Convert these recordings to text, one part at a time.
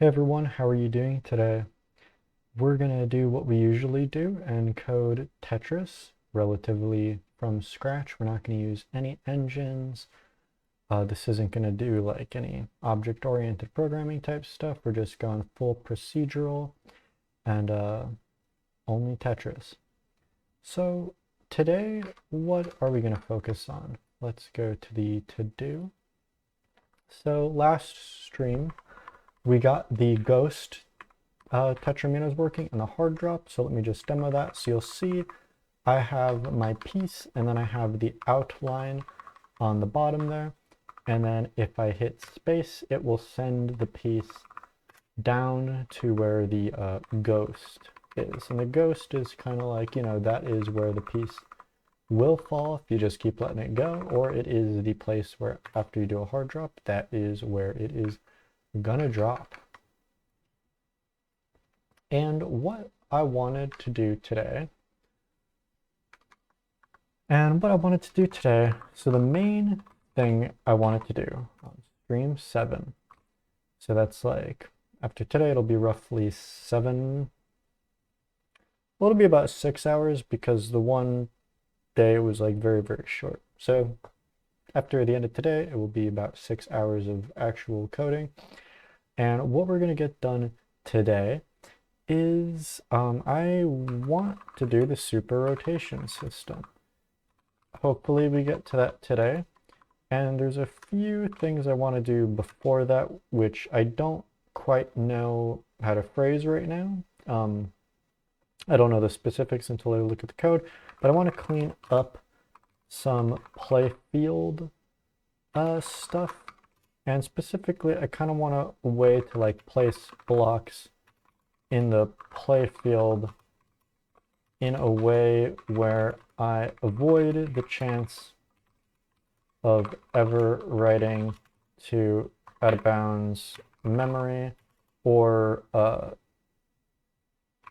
Hey everyone, how are you doing today? We're going to do what we usually do and code Tetris relatively from scratch. We're not going to use any engines. This isn't going to do like any object-oriented programming type stuff. We're just going full procedural and only Tetris. So today, what are we going to focus on? Let's go to the to-do. So last stream, we got the ghost Tetramino's working and the hard drop. So let me just demo that. So you'll see I have my piece and then I have the outline on the bottom there. And then if I hit space, it will send the piece down to where the ghost is. And the ghost is kind of like, that is where the piece will fall if you just keep letting it go, or it is the place where after you do a hard drop, that is where it is gonna drop. And what I wanted to do today, so the main thing I wanted to do on stream 7, so that's like, after today it'll be roughly 7, well it'll be about 6 hours because the one day was like very, very short. So after the end of today, it will be about 6 hours of actual coding. And what we're gonna get done today is I want to do the super rotation system. Hopefully we get to that today. And there's a few things I want to do before that, which I don't quite know how to phrase right now. I don't know the specifics until I look at the code, but I want to clean up some playfield stuff. And specifically, I kind of want a way to like place blocks in the playfield in a way where I avoid the chance of ever writing to out of bounds memory or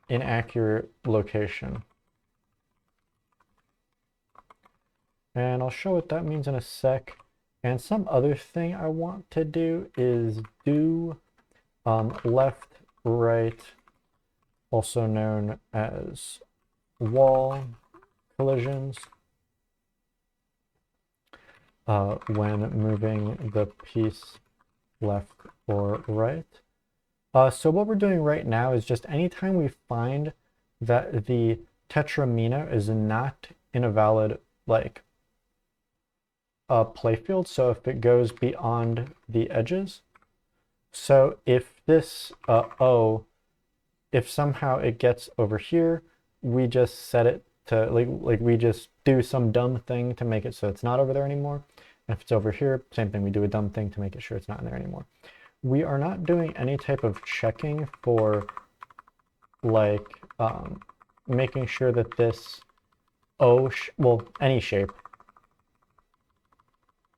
inaccurate location. And I'll show what that means in a sec. And some other thing I want to do is do left, right, also known as wall collisions when moving the piece left or right. So what we're doing right now is just anytime we find that the tetramino is not in a valid like playfield, so if it goes beyond the edges, so if this O, if somehow it gets over here, we just set it to like we just do some dumb thing to make it so it's not over there anymore. And if it's over here, same thing, we do a dumb thing to make it sure it's not in there anymore. We are not doing any type of checking for like making sure that this well, any shape,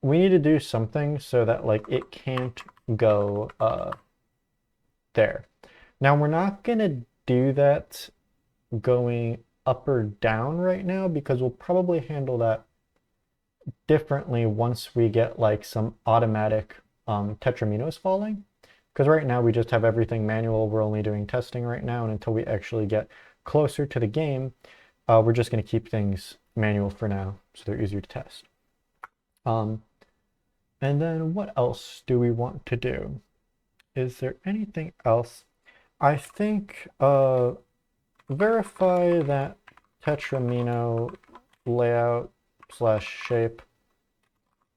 we need to do something so that like it can't go there. Now we're not gonna do that going up or down right now because we'll probably handle that differently once we get like some automatic tetraminos falling. Because right now we just have everything manual. We're only doing testing right now, and until we actually get closer to the game, we're just going to keep things manual for now so they're easier to test. And then what else do we want to do? Is there anything else? I think verify that tetramino layout / shape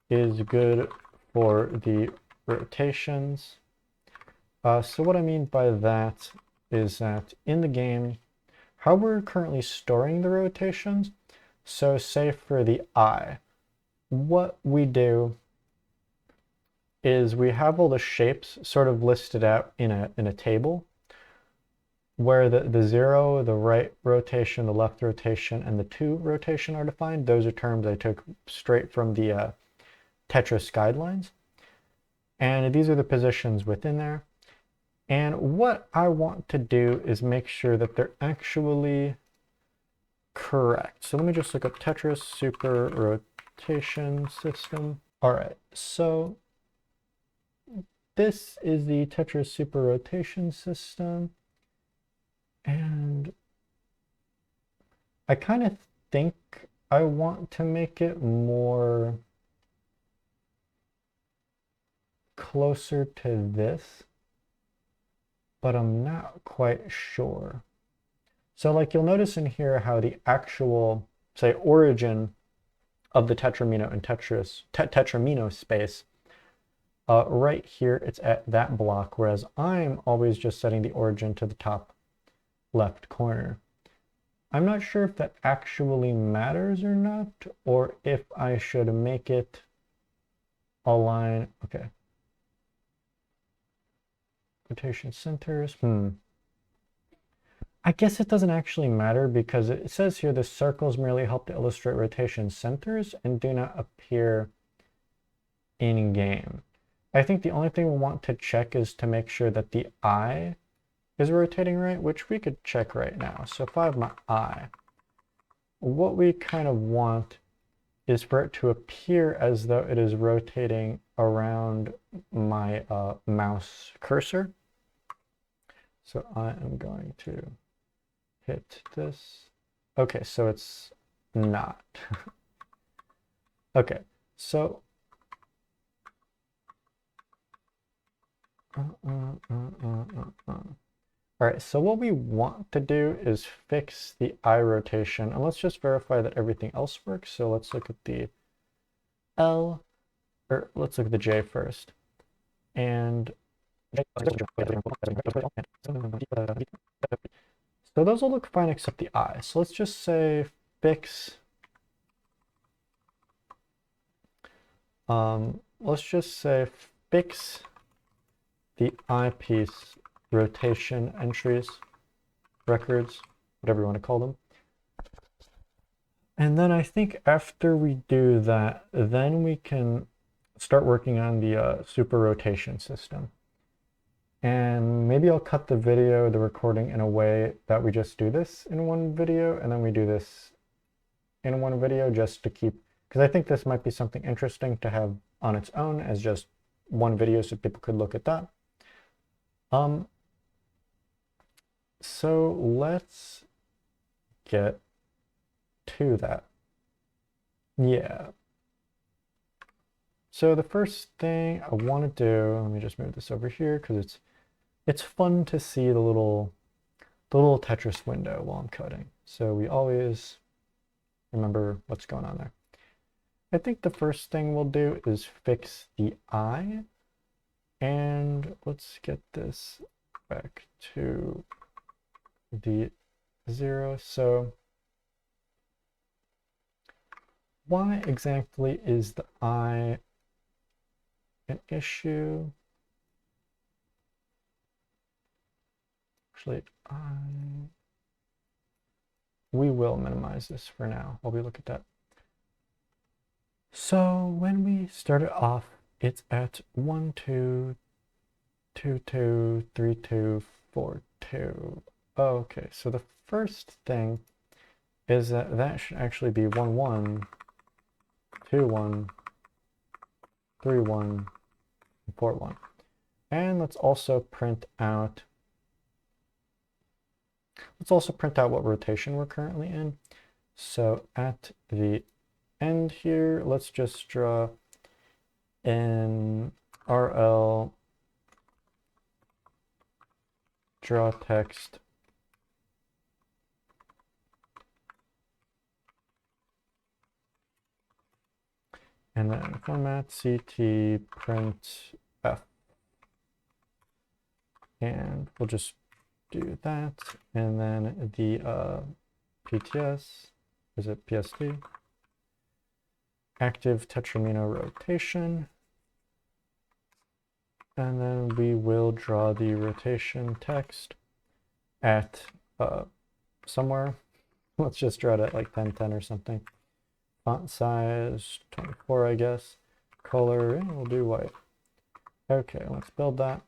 is good for the rotations. So what I mean by that is that in the game, how we're currently storing the rotations, so say for the eye, what we do is we have all the shapes sort of listed out in a table where the 0, the right rotation, the left rotation, and the 2 rotation are defined. Those are terms I took straight from the Tetris guidelines. And these are the positions within there. And what I want to do is make sure that they're actually correct. So let me just look up Tetris super rotation system. All right, so this is the Tetris super rotation system. And I kind of think I want to make it more closer to this, but I'm not quite sure. So like you'll notice in here how the actual, say, origin of the tetramino and tetramino space, right here it's at that block, whereas I'm always just setting the origin to the top left corner. I'm not sure if that actually matters or not, or if I should make it align. Okay. Rotation centers. I guess it doesn't actually matter because it says here the circles merely help to illustrate rotation centers and do not appear in game. I think the only thing we want to check is to make sure that the eye is rotating right, which we could check right now. So if I have my eye, what we kind of want is for it to appear as though it is rotating around my mouse cursor. So I am going to hit this. Okay, so it's not. Okay, so all right, so what we want to do is fix the eye rotation, and let's just verify that everything else works. So let's look at the L, or let's look at the J first. And so those will look fine except the eye. So let's just say fix, let's just say fix the eyepiece rotation entries, records, whatever you want to call them. And then I think after we do that, then we can start working on the super rotation system. And maybe I'll cut the video, the recording in a way that we just do this in one video, and then we do this in one video just to keep, because I think this might be something interesting to have on its own as just one video so people could look at that. So let's get to that. Yeah. So the first thing I want to do, let me just move this over here because it's fun to see the little Tetris window while I'm coding. So we always remember what's going on there. I think the first thing we'll do is fix the eye. And let's get this back to the 0. So why exactly is the eye an issue? Actually, we will minimize this for now while we look at that. So when we started off, it's at 1, 2, 2, 2, 3, 2, 4, 2. Okay, so the first thing is that that should actually be 1, 1, 2, 1, 3, 1, 4, 1. And let's also print out what rotation we're currently in. So at the end here, let's just draw in RL draw text and then format CT print F. And we'll just do that. And then the PTS, is it PSD? Active tetramino rotation. And then we will draw the rotation text at somewhere. Let's just draw it at like 1010 or something. Font size 24, I guess. Color, we'll do white. Okay, let's build that.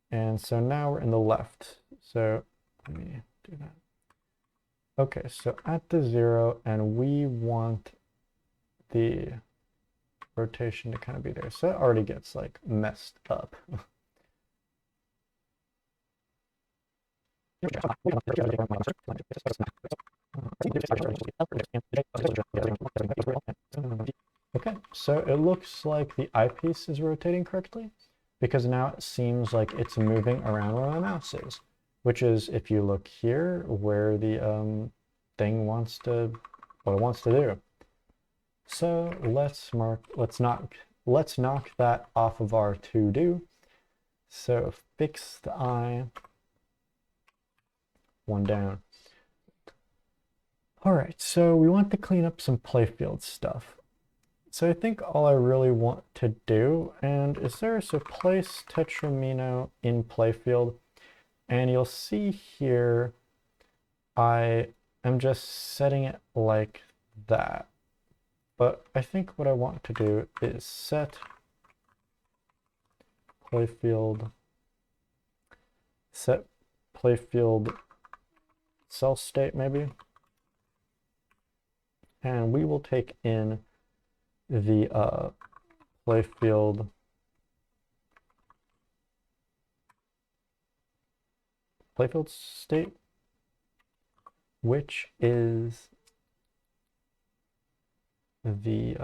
And so now we're in the left. So let me do that. Okay, so at the 0, and we want the rotation to kind of be there. So it already gets like messed up. Okay, so it looks like the eyepiece is rotating correctly because now it seems like it's moving around where my mouse is, which is if you look here where the thing wants to, what it wants to do. So let's knock that off of our to-do. So fix the eye, one down. All right, so we want to clean up some playfield stuff. So I think all I really want to do, and is there, so place Tetramino in playfield, and you'll see here, I am just setting it like that. But I think what I want to do is set playfield cell state maybe. And we will take in the playfield state, which is the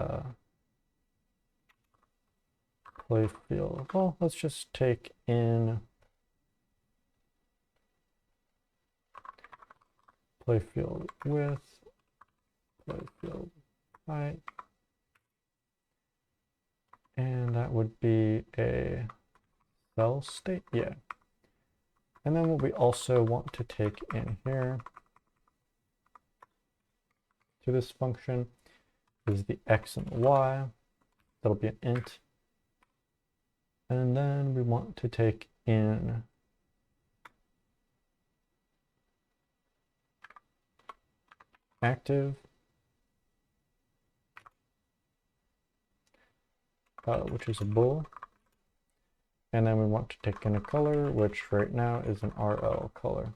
playfield. Well, let's just take in playfield width, playfield height, and that would be a cell state, yeah. And then what we also want to take in here to this function is the x and the y. That'll be an int. And then we want to take in active, which is a bool. And then we want to take in a color, which right now is an RL color.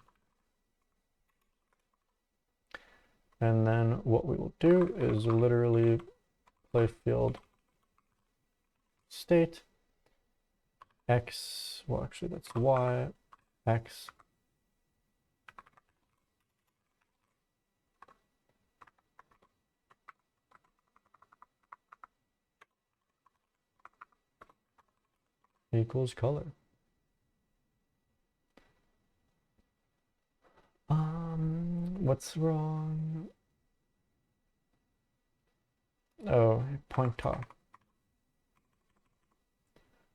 And then what we will do is literally playfield state x, well actually that's y, x, equals color. What's wrong? Oh, pointer.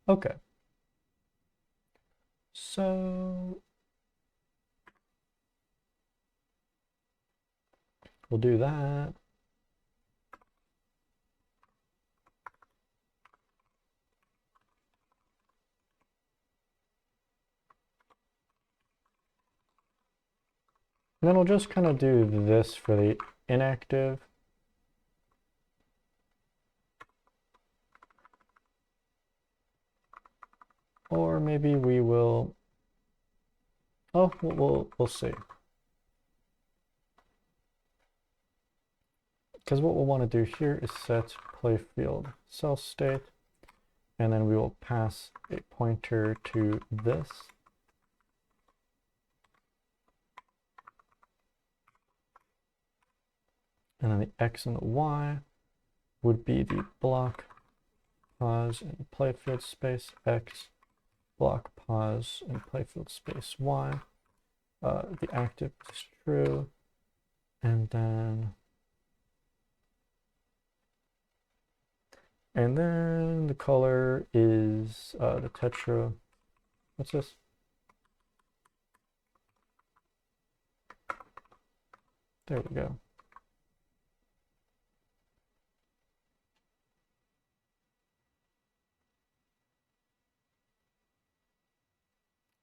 Okay. So we'll do that. And then we'll just kind of do this for the inactive. Or maybe we will, oh, we'll see. Because what we'll want to do here is set playfield cell state, and then we will pass a pointer to this. And then the x and the y would be the block, pause, and playfield space x, block, pause, and playfield space y. The active is true, and then the color is the tetra. What's this? There we go.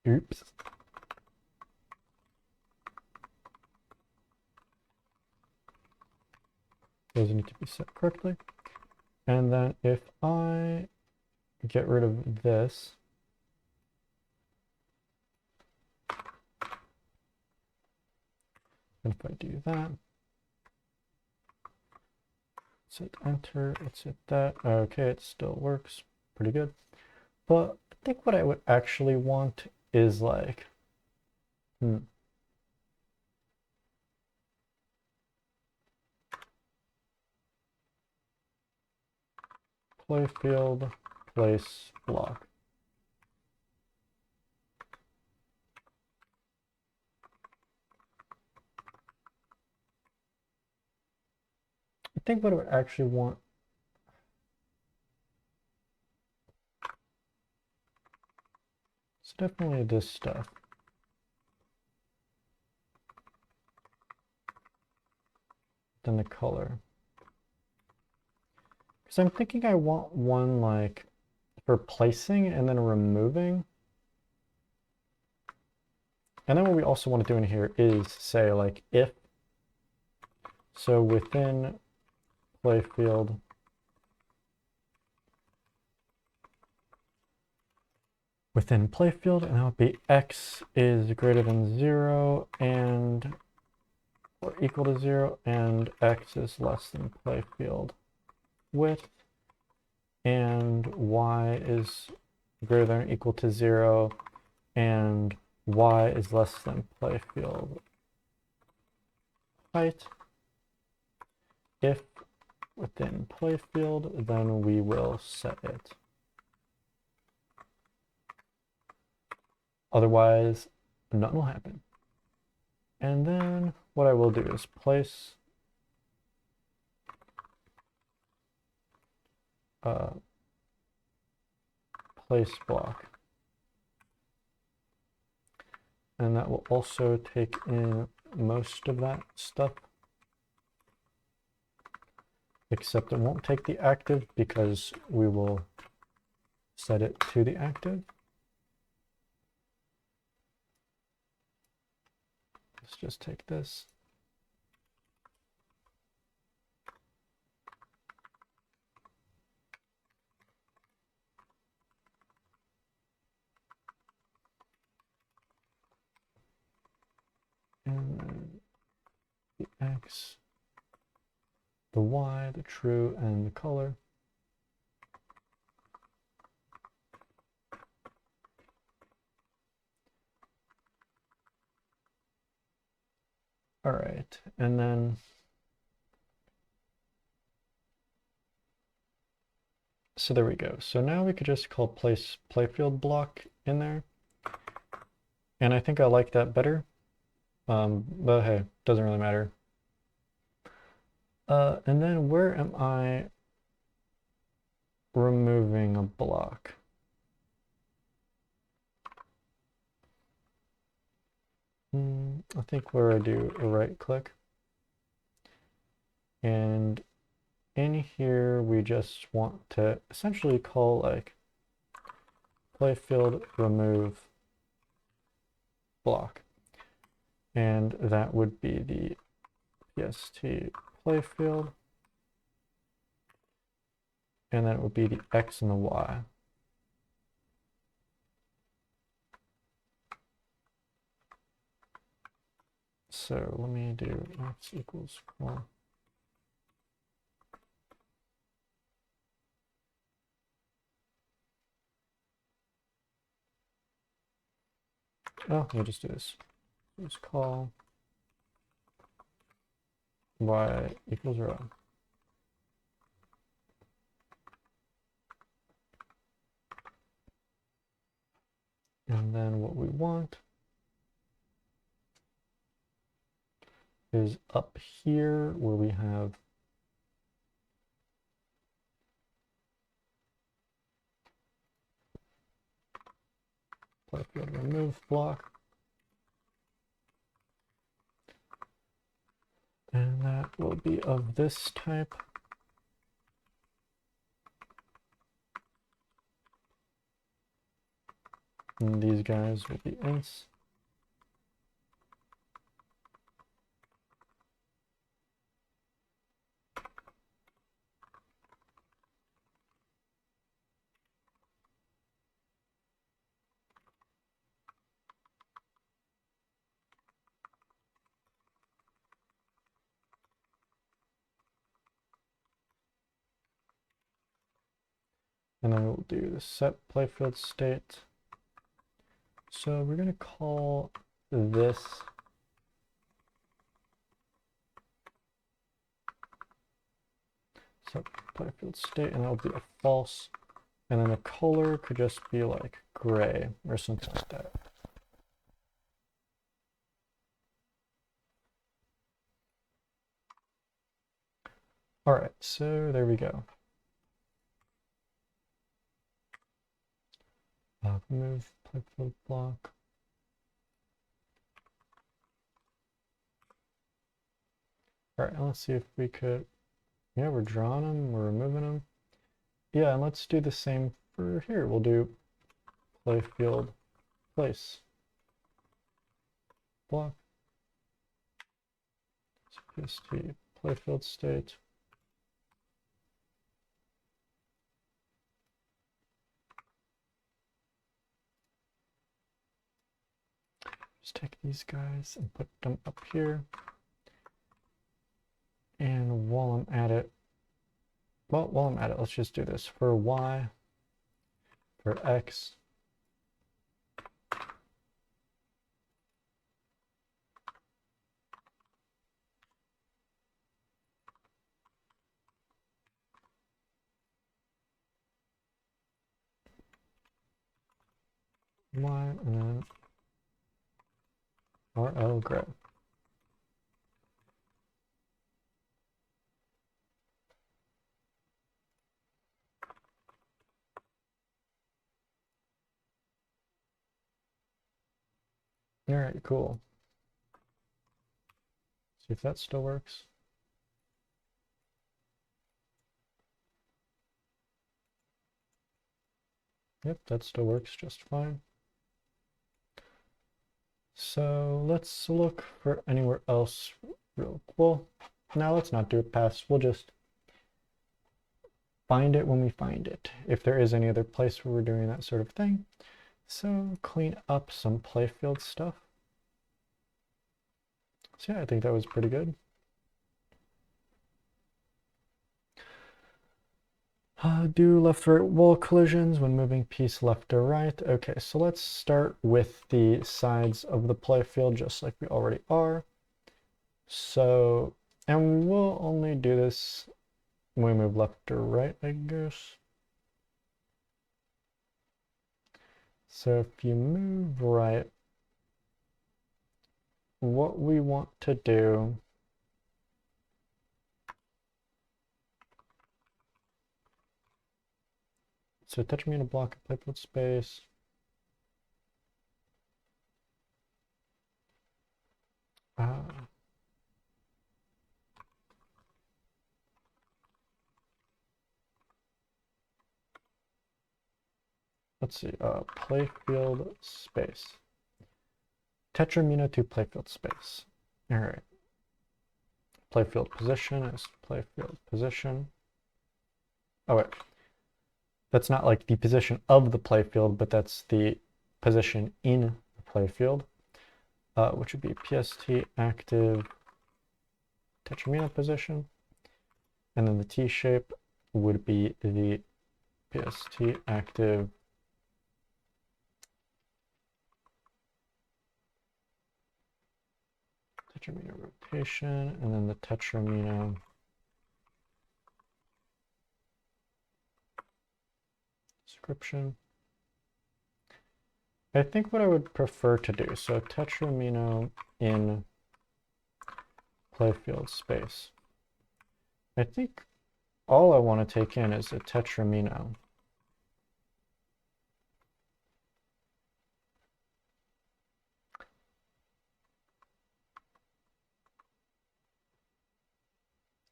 Oops. Those need to be set correctly. And then if I get rid of this, and if I do that, let's hit enter, let's hit that. Okay, it still works pretty good. But I think what I would actually want is like, playfield, place, block. I think what I would actually want is definitely this stuff. Then the color. Because I'm thinking I want one like for placing and then removing. And then what we also want to do in here is say like if, so within playfield, and that would be x is greater than 0 and or equal to 0 and x is less than playfield width and y is greater than or equal to 0 and y is less than playfield height. If within playfield, then we will set it. Otherwise, nothing will happen. And then what I will do is place place block. And that will also take in most of that stuff. Except it won't take the active because we will set it to the active. Let's just take this. And then the X, the Y, the true, and the color. All right, and then so there we go. So now we could just call place playfield block in there. And I think I like that better. But hey, doesn't really matter. And then where am I removing a block? I think where I do a right click. And in here, we just want to essentially call like playfield remove block. And that would be the PST playfield. And then it would be the X and the Y. So let me do X equals call. Oh, we'll just do this. Just call Y equals 0. And then what we want is up here where we have playfield remove block. And that will be of this type. And these guys will be ints. And then we'll do the set playfield state. So we're going to call this set playfield state, and that'll be a false. And then the color could just be like gray or something like that. All right, so there we go. Remove playfield block. All right, let's see if we could, yeah, we're drawing them, we're removing them. Yeah, and let's do the same for here. We'll do playfield place block. PST playfield state. Just take these guys and put them up here. And while I'm at it, let's just do this for Y, for X. Y, and then RL gray. All right, cool. See if that still works. Yep, that still works just fine. So let's look for anywhere else real well. Now let's not do a pass. We'll just find it when we find it, if there is any other place where we're doing that sort of thing. So clean up some playfield stuff. So yeah, I think that was pretty good. Do left-right wall collisions when moving piece left or right. Okay, so let's start with the sides of the playfield just like we already are. So, and we'll only do this when we move left or right, I guess. So if you move right, what we want to do so touch me in a block of playfield space. Let's see, playfield space. Tetramino to playfield space. All right. Playfield position is playfield position. Oh wait, that's not like the position of the playfield, but that's the position in the playfield, which would be PST active Tetramino position. And then the T shape would be the PST active Tetramino rotation, and then the Tetramino description. I think what I would prefer to do, so Tetramino in playfield space. I think all I want to take in is a Tetramino.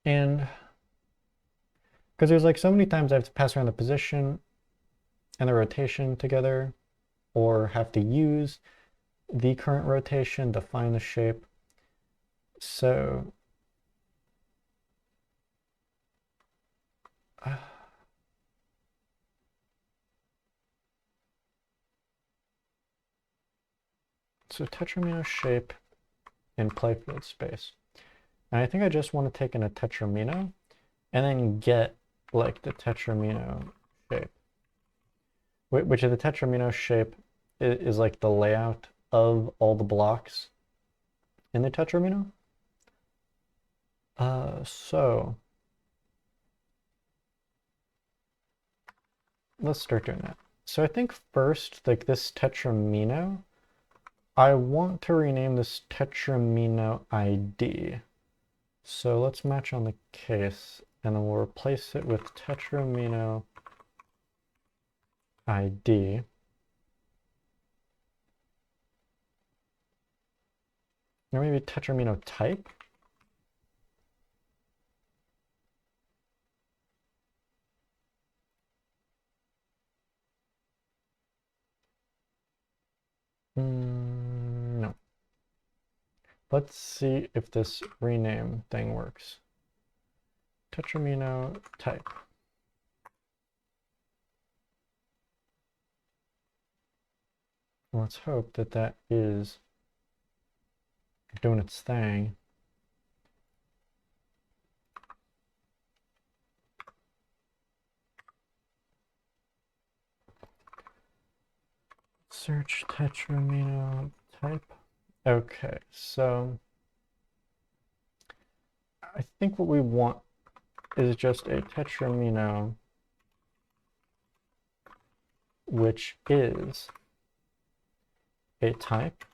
And because there's like so many times I have to pass around the position and the rotation together, or have to use the current rotation to find the shape. So Tetramino shape in playfield space. And I think I just want to take in a Tetramino and then get like the Tetramino shape. which of the tetramino shape is like the layout of all the blocks in the tetramino. So let's start doing that. So I think first, like this tetramino, I want to rename this tetramino ID. So let's match on the case, and then we'll replace it with tetramino ID. Or maybe tetramino type. No. Let's see if this rename thing works. Tetramino type. Let's hope that that is doing its thing. Search tetramino type. Okay, so I think what we want is just a tetramino which is a type,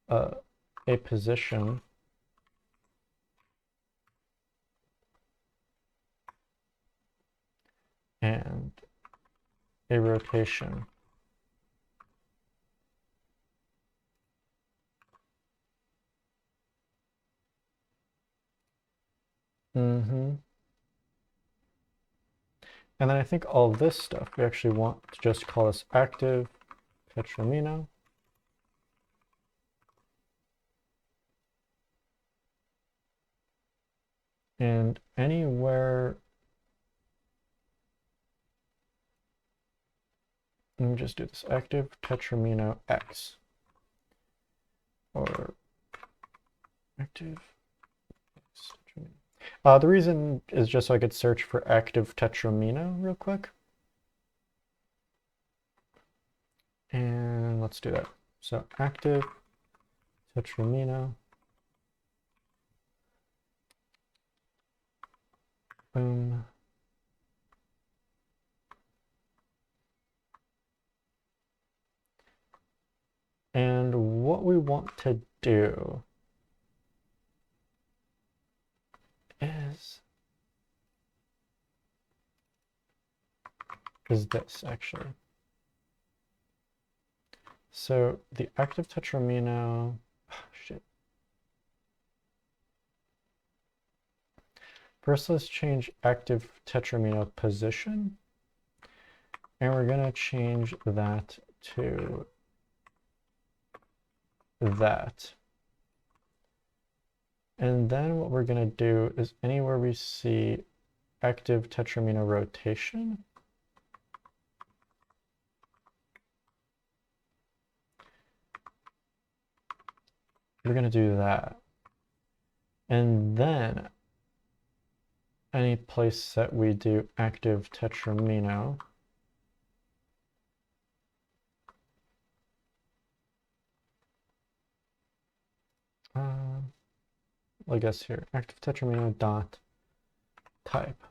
a position, and a rotation. And then I think all of this stuff, we actually want to just call this active tetramino. And anywhere, let me just do this, active tetramino X. Or active X tetramino. The reason is just so I could search for active tetramino real quick. And let's do that. So active tetramino. Boom. And what we want to do is this actually. So the active tetramino, shit. First, let's change active tetramino position. And we're going to change that to that. And then what we're going to do is anywhere we see active tetramino rotation, we're going to do that. And then any place that we do active tetramino, I guess here, active tetramino dot type.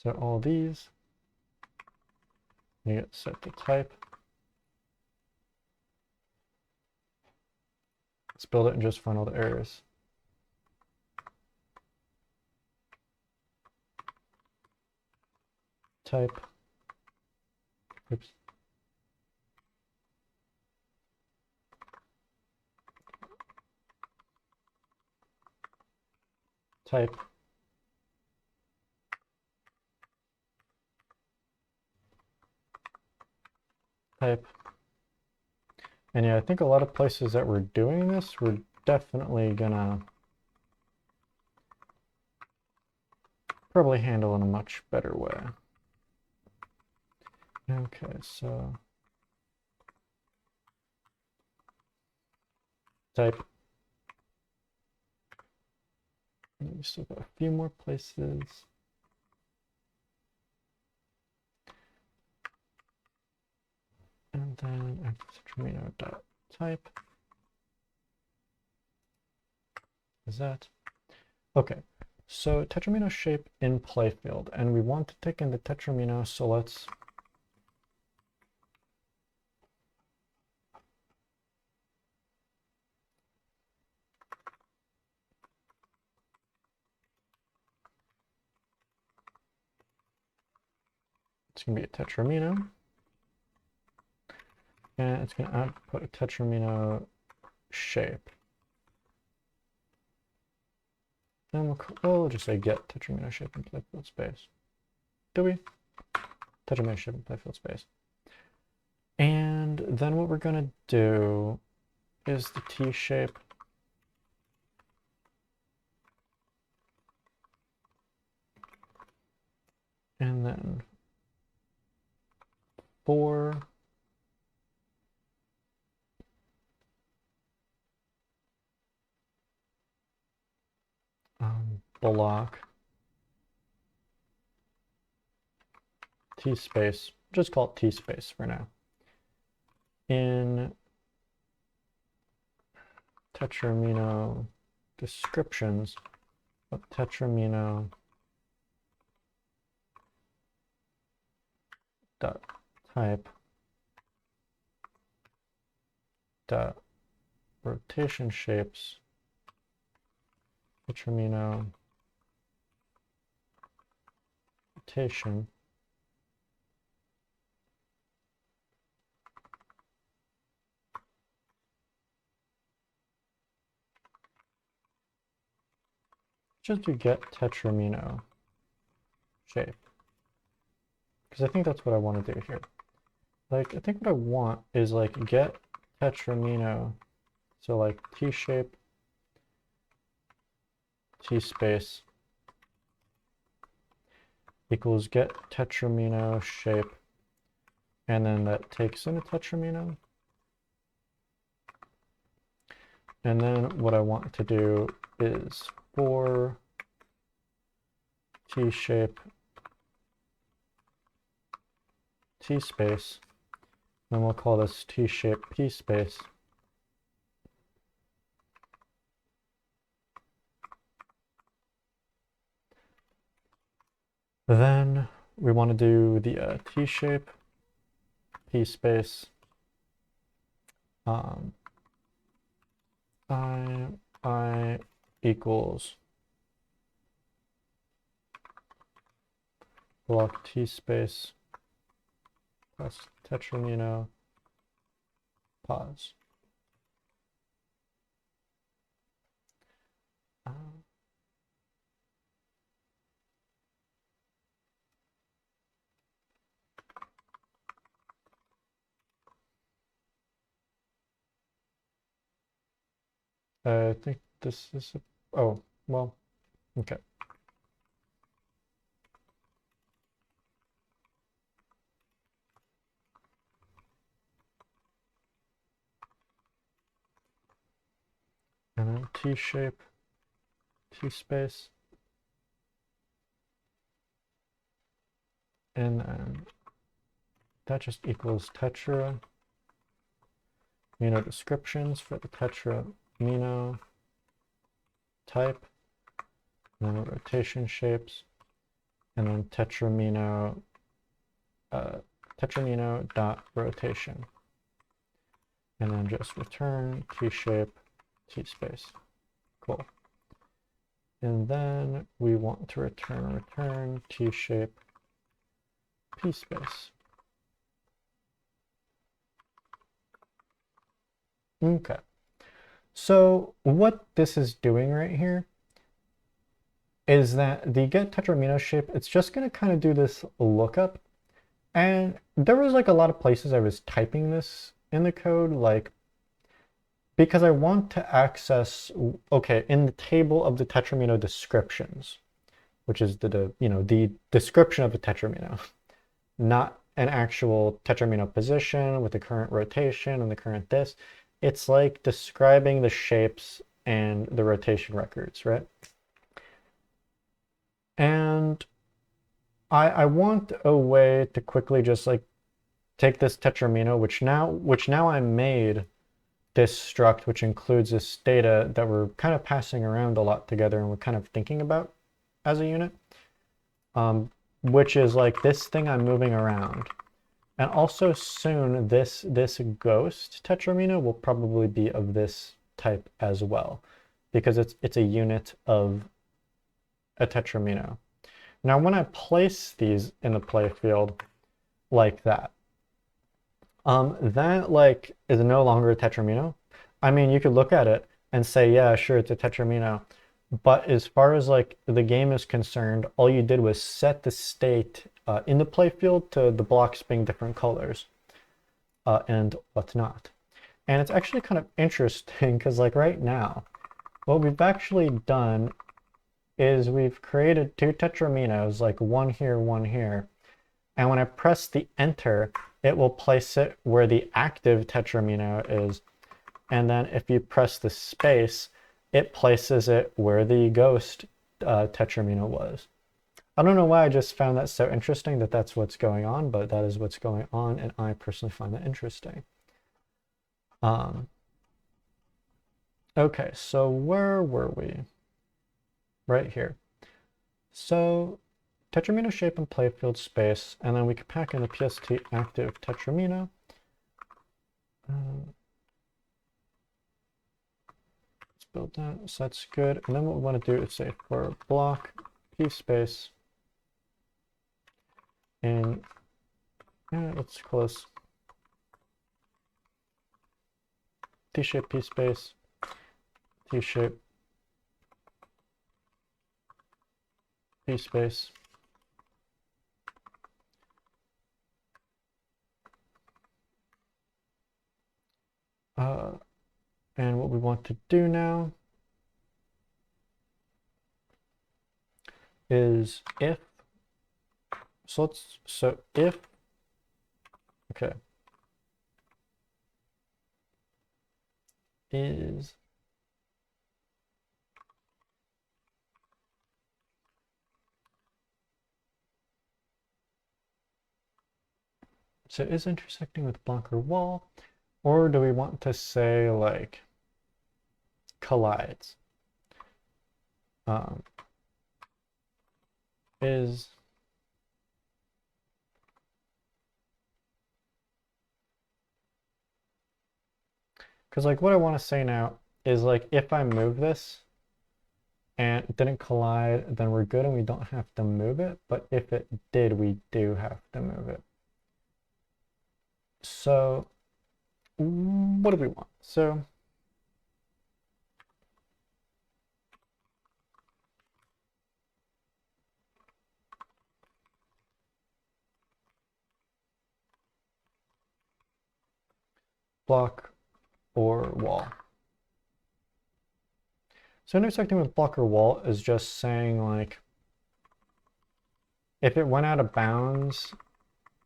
So all these, you get set to type. Let's build it and just find all the errors. Type. Oops. Type. type. And yeah, I think a lot of places that we're doing this, we're definitely gonna probably handle in a much better way. Okay, so type. Maybe still got a few more places. And then Tetramino.type. Is that? Okay, so Tetramino shape in playfield, and we want to take in the Tetramino, so let's it's gonna be a Tetramino. And it's going to output a Tetramino shape. Then we'll just say get Tetramino shape in playfield space. Do we? Tetramino shape in playfield space. And then what we're going to do is the T shape. And then for block T space, just call it T space for now. In Tetramino descriptions of Tetramino dot type dot rotation shapes Tetramino rotation just to get Tetramino shape, because I think that's what I want to do here. Like, I think what I want is like get Tetramino, so like T shape, T space equals get Tetramino shape, and then that takes in a Tetramino. And then what I want to do is for T shape, T space, and we'll call this T shape P space. Then we want to do the T shape P space I equals block T space plus Tetramino pause. I think this is oh, well, okay. And then T shape, T space, and then that just equals Tetramino descriptions for the Tetramino type, and then rotation shapes, and then Tetramino dot rotation, and then just return T shape, T space. Cool. And then we want to return T shape, P space. Okay. So what this is doing right here is that the get Tetramino shape, it's just going to kind of do this lookup And there was like a lot of places I was typing this in the code, like because I want to access, okay, in the table of the tetramino descriptions, which is the description of the tetramino, not an actual tetramino position with the current rotation and the current this. It's like describing the shapes and the rotation records, right? And I want a way to quickly just like take this tetramino, which now I made this struct, which includes this data that we're kind of passing around a lot together and we're kind of thinking about as a unit, which is like this thing I'm moving around. And also soon this ghost tetramino will probably be of this type as well, because it's a unit of a tetramino. Now when I place these in the playfield like that, that like is no longer a tetramino. I mean, you could look at it and say, yeah, sure, it's a tetramino. But as far as like the game is concerned, all you did was set the state in the playfield to the blocks being different colors and whatnot. And it's actually kind of interesting because like right now, what we've actually done is we've created two tetraminos, like one here, one here. And when I press the enter, it will place it where the active tetramino is. And then if you press the space, it places it where the ghost tetramino was. I don't know why I just found that so interesting that that's what's going on, but that is what's going on, and I personally find that interesting. Okay, so where were we? Right here. So tetramino shape and playfield space, and then we can pack in the PST active tetramino. Let's build that, so that's good. And then what we want to do is say for block p space, and yeah, let's call this t-shape p space, t-shape p space. And what we want to do now is if, so if, okay, is so is intersecting with block or wall, or do we want to say like collides? Is because like what I want to say now is like if I move this and it didn't collide, then we're good and we don't have to move it. But if it did, we do have to move it. So what do we want? So block or wall. So intersecting with block or wall is just saying like if it went out of bounds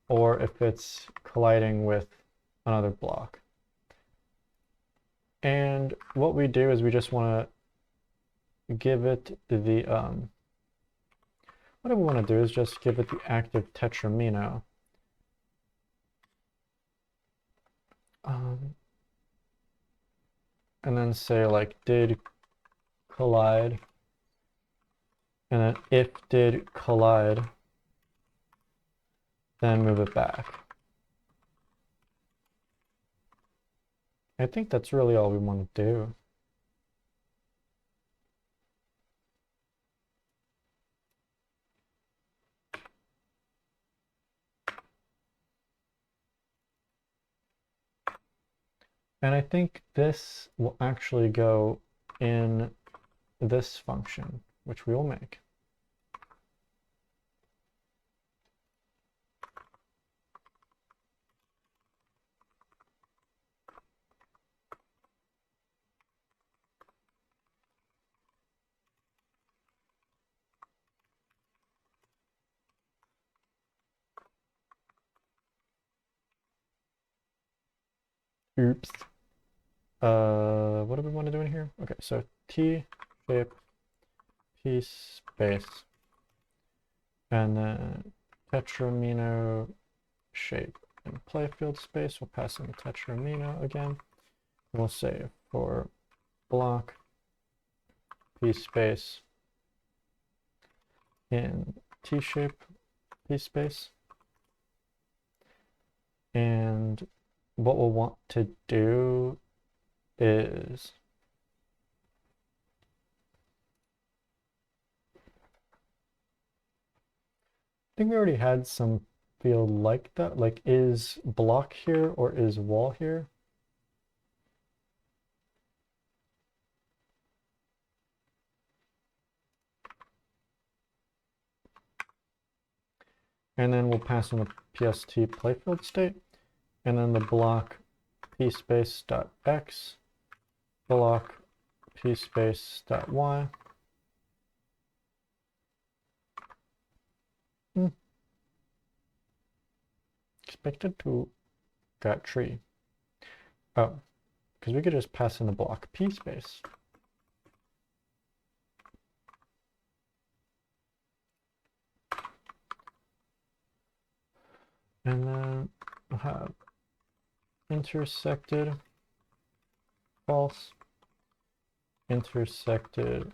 or if it's colliding with another block. And what we do is we just want to give it the what we want to do is just give it the active tetramino. And then say like did collide, and then if did collide, then move it back. I think that's really all we want to do. And I think this will actually go in this function, which we will make. Oops. What do we want to do in here? Okay, so T shape, P space, and then tetramino shape and playfield space. We'll pass in the tetramino again. And we'll say for block P space in T shape P space. And what we'll want to do is I think we already had some field like that. Like, is block here or is wall here? And then we'll pass in the PST playfield state, and then the block P space dot X, block P space dot Y. Expected to got tree. Oh, because we could just pass in the block P space. And then we'll have intersected false, intersected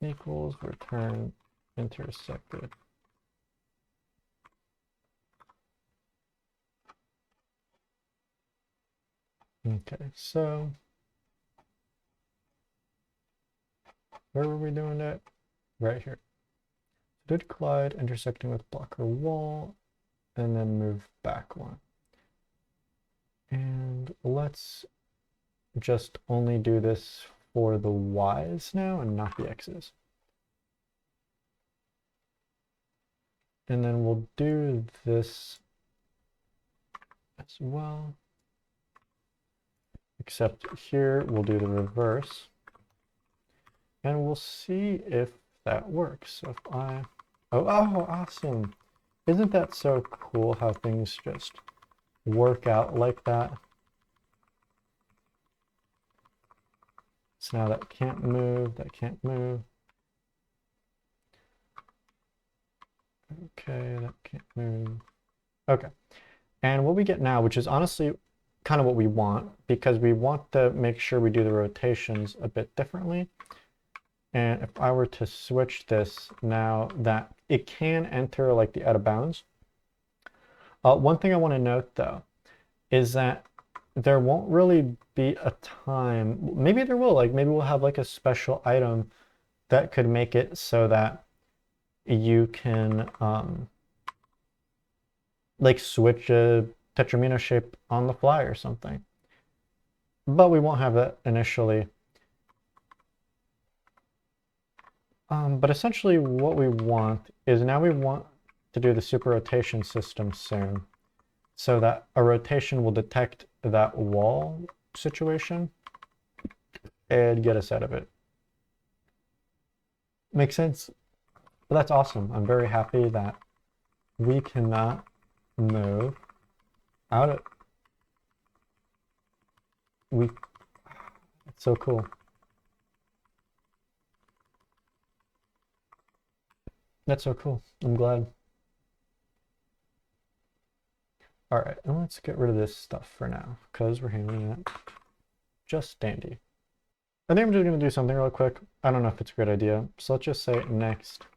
equals return intersected. Okay, so where were we doing that? Right here. Did collide intersecting with blocker wall, and then move back one. And let's just only do this for the Y's now and not the X's. And then we'll do this as well. Except here we'll do the reverse. And we'll see if that works. So if oh, awesome. Isn't that so cool how things just work out like that? So now that can't move, that can't move. Okay, that can't move. Okay. And what we get now, which is honestly kind of what we want, because we want to make sure we do the rotations a bit differently. And if I were to switch this now that it can enter like the out of bounds. One thing I want to note though, is that there won't really be a time, maybe there will, like maybe we'll have like a special item that could make it so that you can like switch a tetramino shape on the fly or something. But we won't have that initially. But essentially what we want is now we want to do the super rotation system soon so that a rotation will detect that wall situation and get us out of it. Makes sense? But that's awesome. I'm very happy that we cannot move out of it's so cool. That's so cool. I'm glad. All right, and let's get rid of this stuff for now because we're handling it just dandy. I think I'm just going to do something real quick. I don't know if it's a good idea. So let's just say next.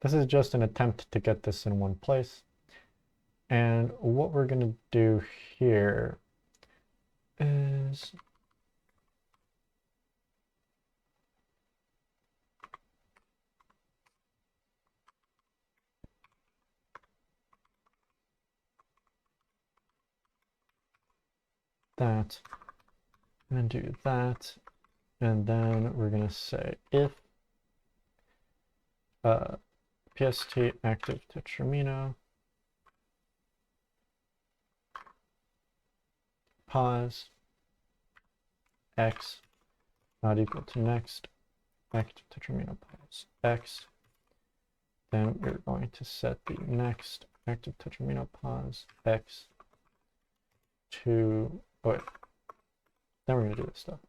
This is just an attempt to get this in one place. And what we're going to do here is that, and do that, and then we're going to say if PST active tetramino pause X not equal to next active tetraminopause x. Then we're going to set the next active tetraminopause x to, oh wait, then we're going to do this stuff.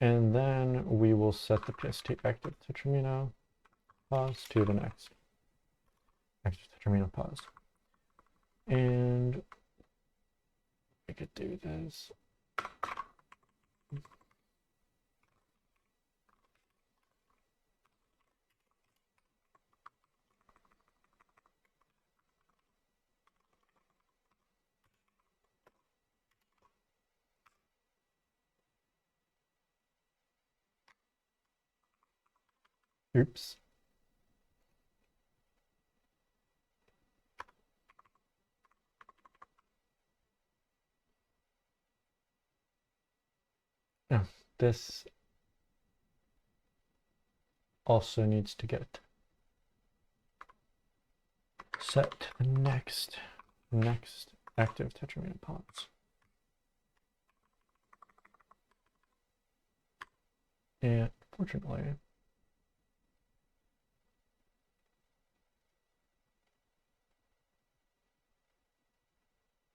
And then we will set the PST active tetraminopause to the next active tetraminopause. And we could do this. Oops. Oh, this also needs to get set to the next active tetraminopause. And fortunately,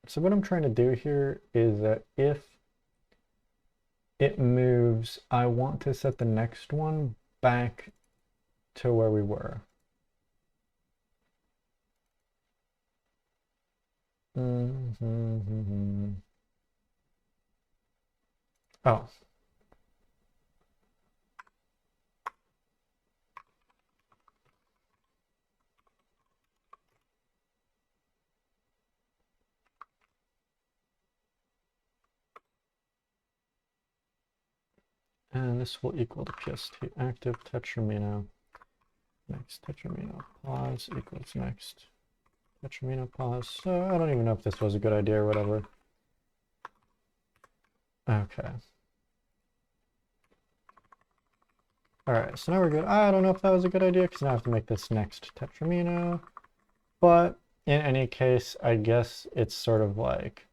so what I'm trying to do here is that if it moves, I want to set the next one back to where we were. Oh. And this will equal to PST active tetramino. Next tetraminopause equals next tetraminopause. So I don't even know if this was a good idea or whatever. Okay. All right, so now we're good. I don't know if that was a good idea because now I have to make this next tetramino. But in any case, I guess it's sort of like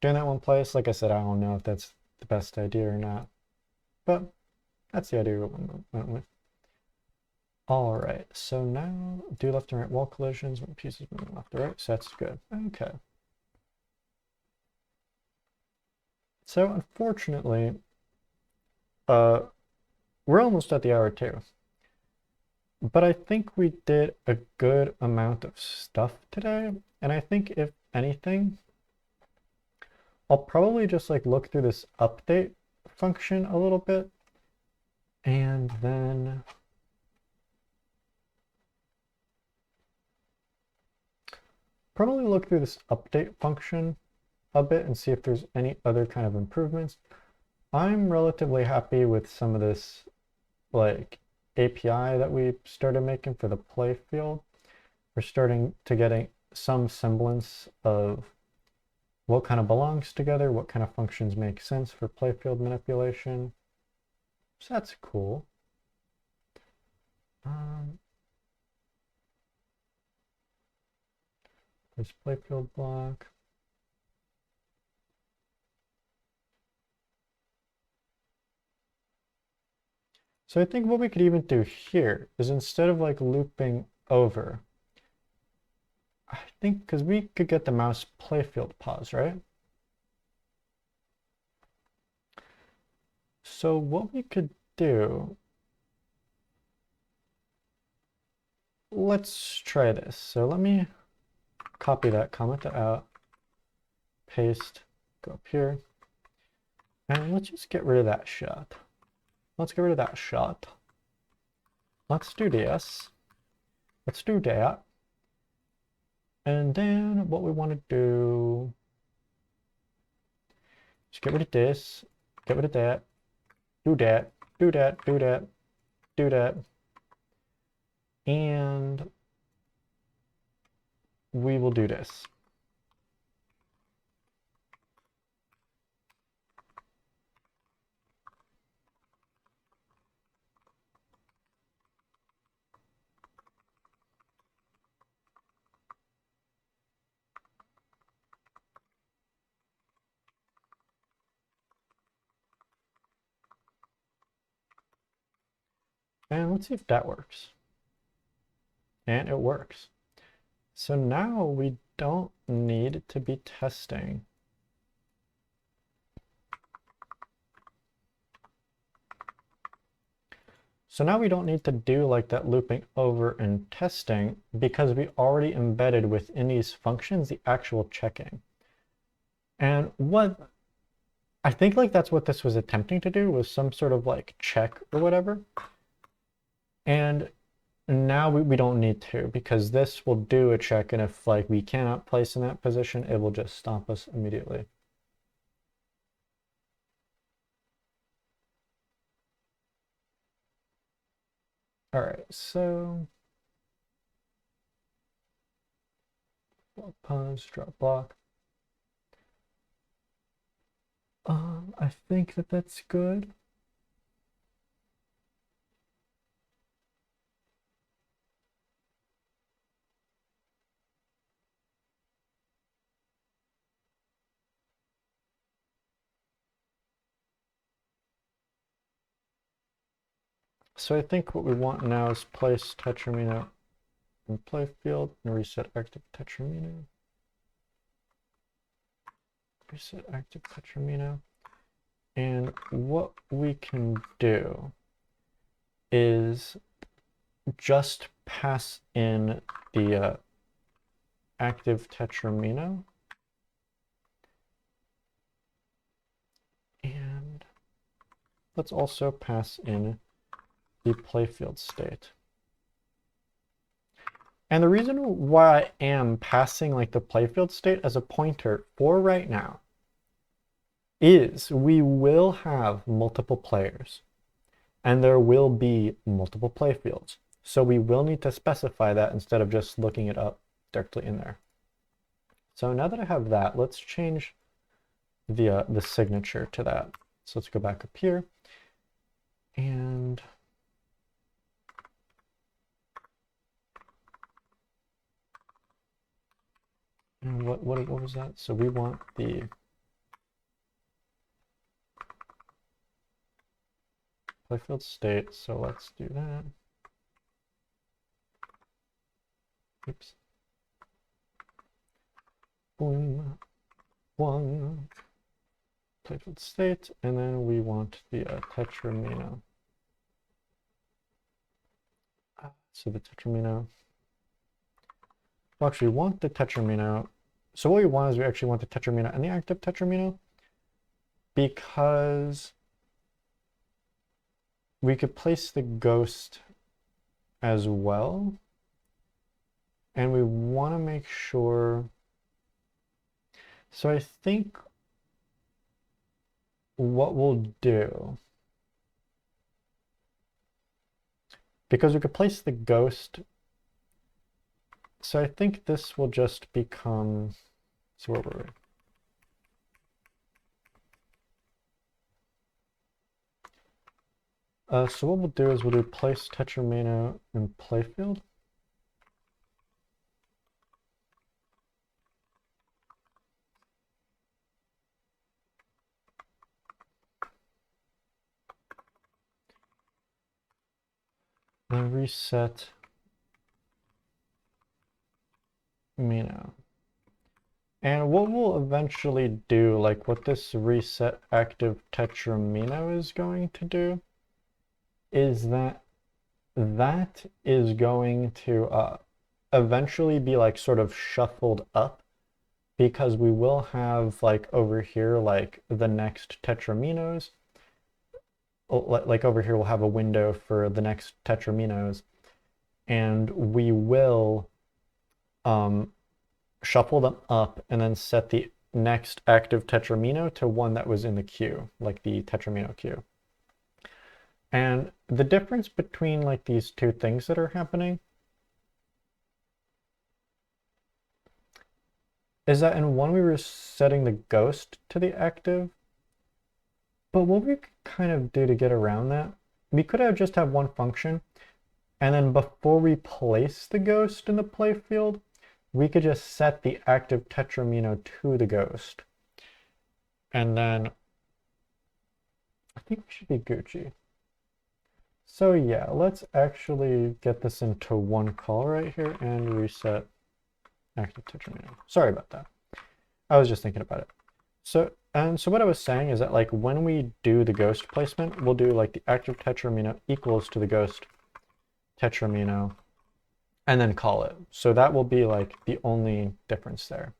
doing that one place. Like I said, I don't know if that's the best idea or not. But that's the idea we went with. All right, so now do left and right wall collisions when pieces moving left to right, so that's good. Okay. So unfortunately, we're almost at the hour too. But I think we did a good amount of stuff today, and I think if anything, I'll probably just like look through this update function a little bit, and then probably look through this update function a bit and see if there's any other kind of improvements. I'm relatively happy with some of this like API that we started making for the play field. We're starting to getting some semblance of what kind of belongs together, what kind of functions make sense for play field manipulation. So that's cool. There's play field block. So I think what we could even do here is instead of like looping over, I think because we could get the mouse playfield pause, right? So what we could do, let's try this. So let me copy that, comment that out, paste, go up here, and let's just get rid of that shot. Let's get rid of that shot. Let's do this. Let's do that. And then what we want to do is get rid of this, get rid of that, do that, do that, do that, do that. And we will do this. And let's see if that works. And it works. So now we don't need to be testing. So now we don't need to do like that looping over and testing because we already embedded within these functions the actual checking. And what I think like that's what this was attempting to do, was some sort of like check or whatever. And now we don't need to, because this will do a check, and if like we cannot place in that position, it will just stop us immediately. All right, so pause, drop block. I think that that's good. So I think what we want now is place Tetramino in play field and reset active Tetramino. Reset active Tetramino. And what we can do is just pass in the active Tetramino. And let's also pass in the playfield state. And the reason why I am passing like the playfield state as a pointer for right now is we will have multiple players and there will be multiple playfields. So we will need to specify that instead of just looking it up directly in there. So now that I have that, let's change the signature to that. So let's go back up here and what was that? So we want the playfield state. So let's do that. Oops. Boom. One playfield state, and then we want the Tetramino. So the Tetramino. Well, actually, we want the Tetramino. So what we want is we actually want the Tetramino and the active Tetramino, because we could place the ghost as well. And we want to make sure. So I think what we'll do, because we could place the ghost, so I think this will just become, so where were we? So what we'll do is we'll do place Tetramino in playfield. And reset Mino. And what we'll eventually do, like what this reset active Tetramino is going to do, is that is going to eventually be like sort of shuffled up, because we will have like over here like the next Tetraminos. Like over here we'll have a window for the next Tetraminos, and we will shuffle them up and then set the next active Tetramino to one that was in the queue, like the Tetramino queue. And the difference between like these two things that are happening is that in one we were setting the ghost to the active, but what we could kind of do to get around that, we could have just have one function, and then before we place the ghost in the playfield, we could just set the active Tetramino to the ghost. And then I think we should be Gucci. So yeah, let's actually get this into one call right here and reset active tetramino. Sorry about that. I was just thinking about it. So what I was saying is that like when we do the ghost placement, we'll do like the active tetramino equals to the ghost tetramino and then call it. So that will be like the only difference there.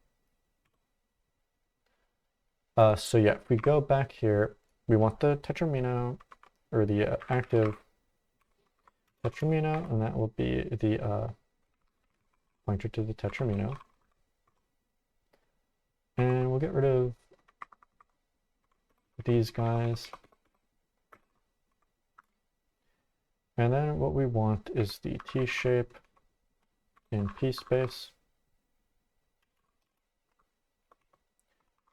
So yeah, if we go back here, we want the tetramino or the active tetramino, and that will be the pointer to the tetramino. And we'll get rid of these guys. And then what we want is the T shape in P space.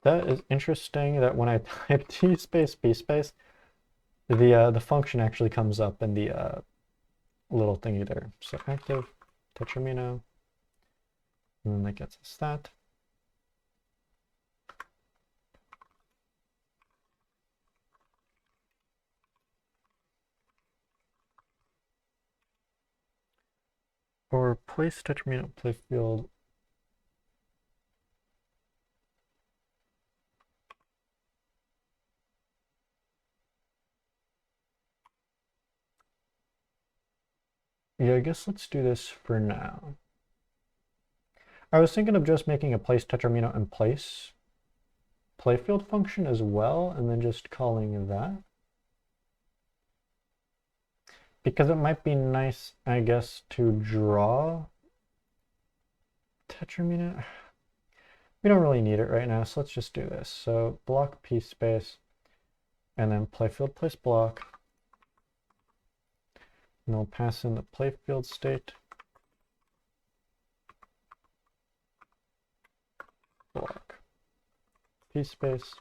That is interesting that when I type T space, P space, the function actually comes up in the little thingy there. So active tetramino, and then that gets us that. Or place tetramino playfield. Yeah, I guess let's do this for now. I was thinking of just making a place tetramino in place playfield function as well, and then just calling that. Because it might be nice, I guess, to draw tetramino. We don't really need it right now, so let's just do this. So block P space, and then playfield place block. And we'll pass in the playfield state. Block P space.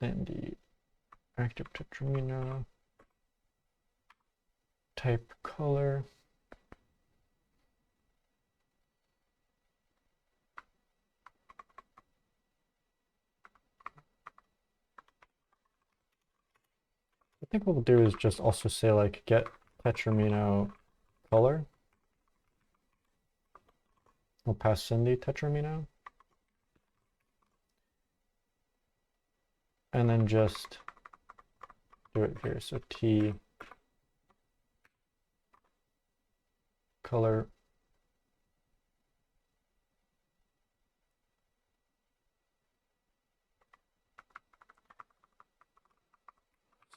Then the active tetramino type color. I think what we'll do is just also say like get tetramino color. We'll pass in the tetramino. And then just do it here. So T color.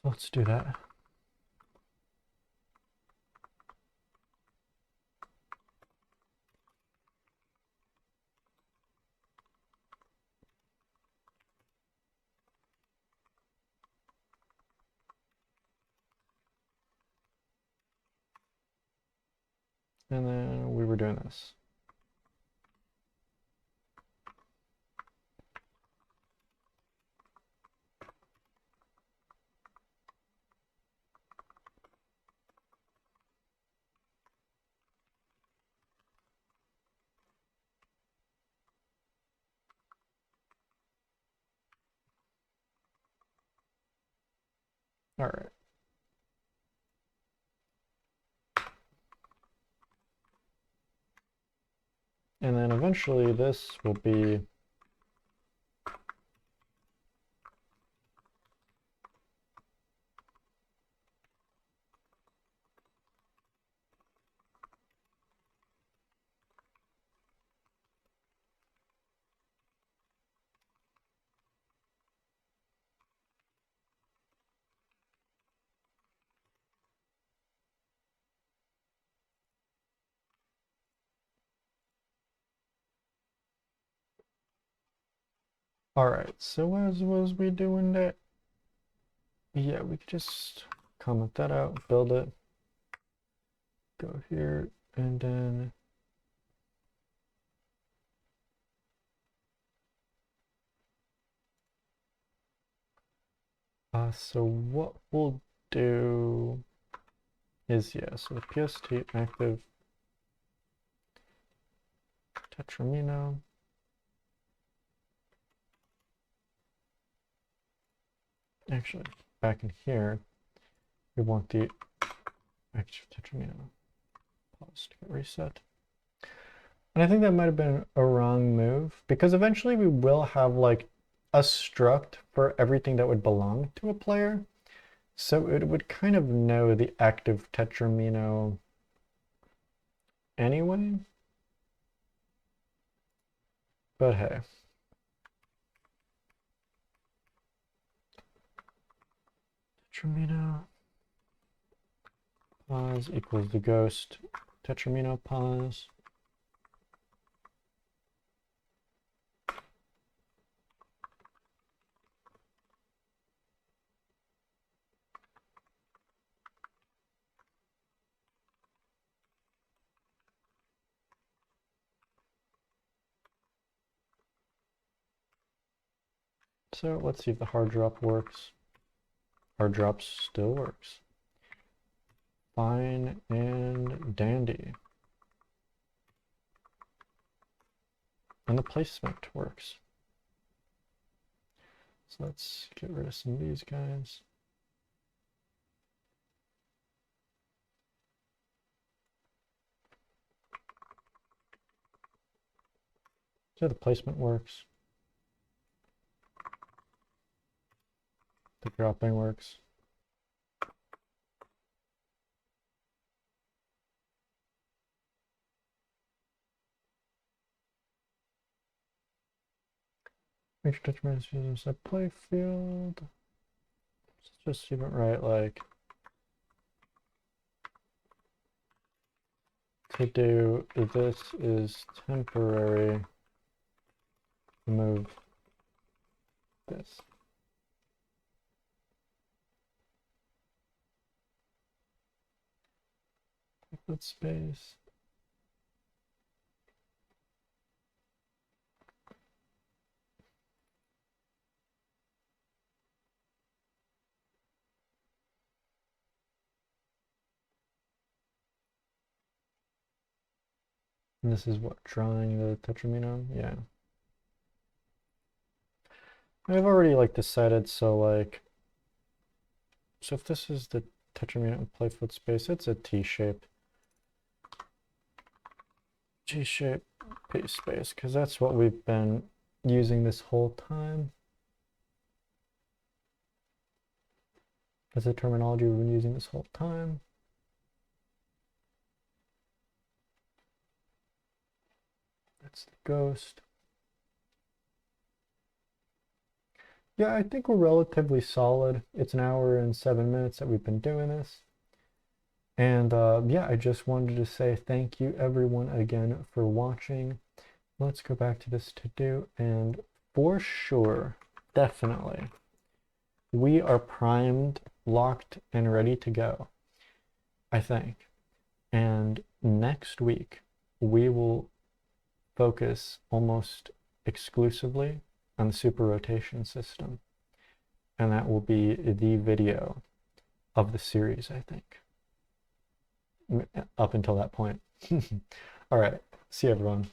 So let's do that. And then we were doing this. All right. And then eventually this will be all right. So as was we doing that? Yeah, we could just comment that out, build it, go here, and then so what we'll do is, yeah, so the PST active tetramino. Actually, back in here, we want the active tetramino. Pause to get reset. And I think that might have been a wrong move, because eventually we will have like a struct for everything that would belong to a player. So it would kind of know the active tetramino anyway. But hey. Tetramino pause equals the ghost tetramino pause. So let's see if the hard drop works. Hard drop still works. Fine and dandy. And the placement works. So let's get rid of some of these guys. So the placement works. The dropping works. Make sure touch minus using set play field. Let's just even write like to do this is temporary. Move this. Put space. And this is what, drawing the tetramino? Yeah. I've already like decided, so if this is the tetramino and playfoot space, it's a T-shape. T-shape P space, because that's what we've been using this whole time. That's the terminology we've been using this whole time. That's the ghost. Yeah, I think we're relatively solid. It's an hour and 7 minutes that we've been doing this. And yeah, I just wanted to say thank you everyone again for watching. Let's go back to this to-do, and for sure, definitely, we are primed, locked, and ready to go, I think. And next week, we will focus almost exclusively on the super rotation system. And that will be the video of the series, I think. Up until that point. All right. See you, everyone.